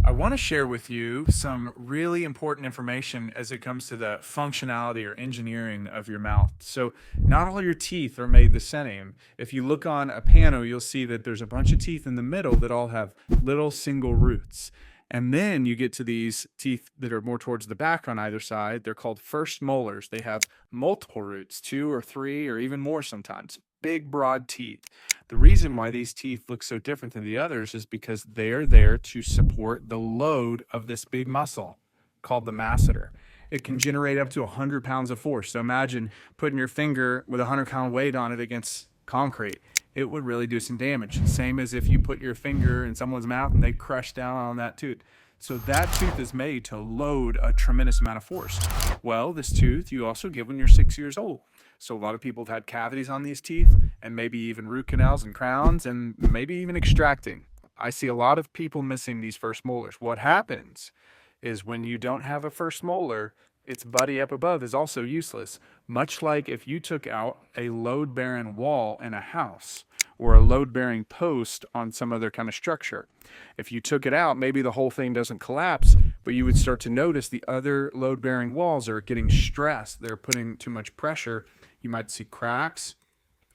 I want to share with you some really important information as it comes to the functionality or engineering of your mouth. So, not all your teeth are made the same. If you look on a panel, you'll see that there's a bunch of teeth in the middle that all have little single roots. And then you get to these teeth that are more towards the back on either side. They're called first molars. They have multiple roots, 2 or 3 or even more sometimes. Big, broad teeth. The reason why these teeth look so different than the others is because they're there to support the load of this big muscle called the masseter. It can generate up to 100 pounds of force. So imagine putting your finger with a 100-pound weight on it against concrete. It would really do some damage. Same as if you put your finger in someone's mouth and they crush down on that tooth. So that tooth is made to load a tremendous amount of force. Well, this tooth you also get when you're 6 years old. So a lot of people have had cavities on these teeth and maybe even root canals and crowns and maybe even extracting. I see a lot of people missing these first molars. What happens is when you don't have a first molar, its buddy up above is also useless. Much like if you took out a load-bearing wall in a house or a load-bearing post on some other kind of structure. If you took it out, maybe the whole thing doesn't collapse, but you would start to notice the other load-bearing walls are getting stressed. They're putting too much pressure. You might see cracks.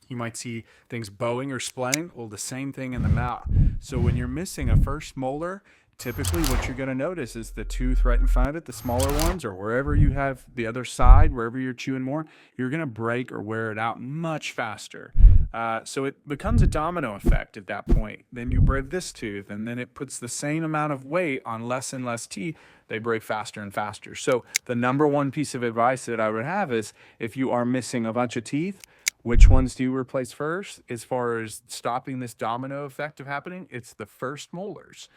You might see things bowing or splaying. Well, the same thing in the mouth. So when you're missing a first molar, typically what you're going to notice is the tooth right in front of it, the smaller ones, or wherever you have the other side, wherever you're chewing more, you're going to break or wear it out much faster. So it becomes a domino effect at that point. Then you break this tooth, and then it puts the same amount of weight on less and less teeth. They break faster and faster. So the number one piece of advice that I would have is if you are missing a bunch of teeth, which ones do you replace first? As far as stopping this domino effect of happening, it's the first molars.